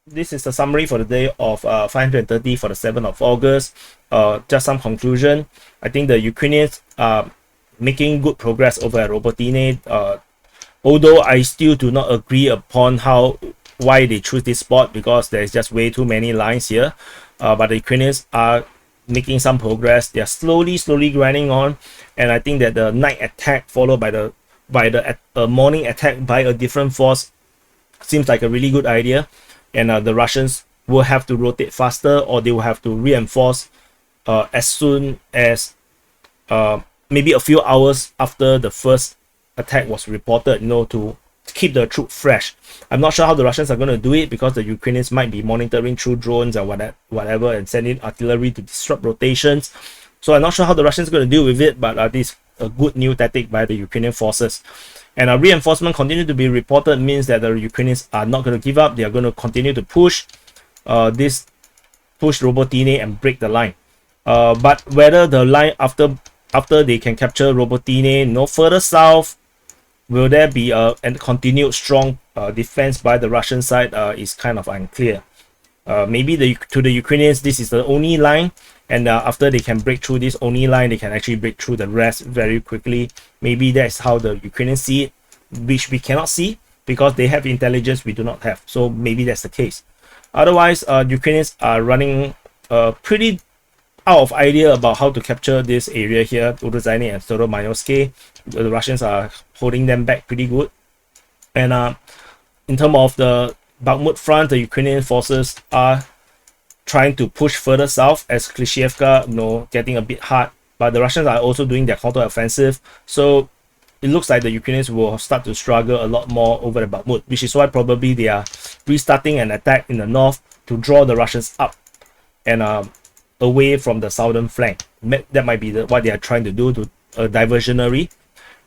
this is the summary for the day of 530 for the 7th of August. Just some conclusion. I think the Ukrainians are making good progress over at Robotyne. Although I still do not agree upon why they choose this spot, because there's just way too many lines here. But the Ukrainians are making some progress. They are slowly grinding on, and I think that the night attack followed by the morning attack by a different force seems like a really good idea. And the Russians will have to rotate faster, or they will have to reinforce as soon as maybe a few hours after the first attack was reported, to keep the troop fresh. I'm not sure how the Russians are going to do it, because the Ukrainians might be monitoring through drones and whatever and sending artillery to disrupt rotations. So I'm not sure how the Russians are going to deal with it, but this is a good new tactic by the Ukrainian forces. And reinforcement continue to be reported means that the Ukrainians are not going to give up. They are going to continue to push Robotyne and break the line. But whether the line after they can capture Robotyne no further south, will there be a continued strong defense by the Russian side, is kind of unclear. Maybe to the Ukrainians this is the only line, and after they can break through this only line, they can actually break through the rest very quickly. Maybe that's how the Ukrainians see it, which we cannot see because they have intelligence we do not have. So maybe that's the case. Otherwise, Ukrainians are running pretty out of idea about how to capture this area here, Robotyne and Robotyne. The Russians are holding them back pretty good. And in terms of the Bakhmut front, the Ukrainian forces are trying to push further south as Klishchiivka, getting a bit hard. But the Russians are also doing their counter-offensive. So it looks like the Ukrainians will start to struggle a lot more over the Bakhmut, which is why probably they are restarting an attack in the north to draw the Russians up and away from the southern flank. That might be what they are trying to do, to diversionary.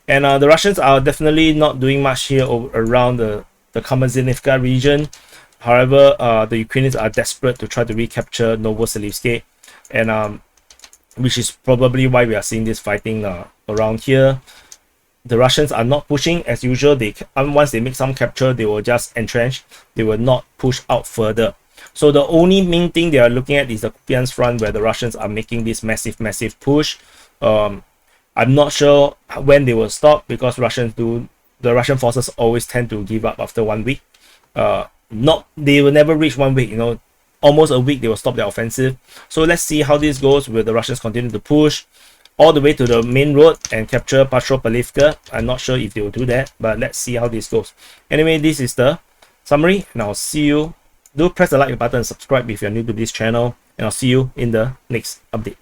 And the Russians are definitely not doing much here around the Kupyansk region. However, the Ukrainians are desperate to try to recapture Novoselivsk, and which is probably why we are seeing this fighting around here. The Russians are not pushing as usual. Once they make some capture, they will just entrench. They will not push out further. So the only main thing they are looking at is the Kupyansk front, where the Russians are making this massive push. I'm not sure when they will stop, because the Russian forces always tend to give up after 1 week. They will never reach 1 week. Almost a week they will stop their offensive. So let's see how this goes. Will the Russians continue to push all the way to the main road and capture Patropavlivka? I'm not sure if they will do that, but let's see how this goes. Anyway, this is the summary, and I'll see you. Do press the like button and subscribe if you're new to this channel, and I'll see you in the next update.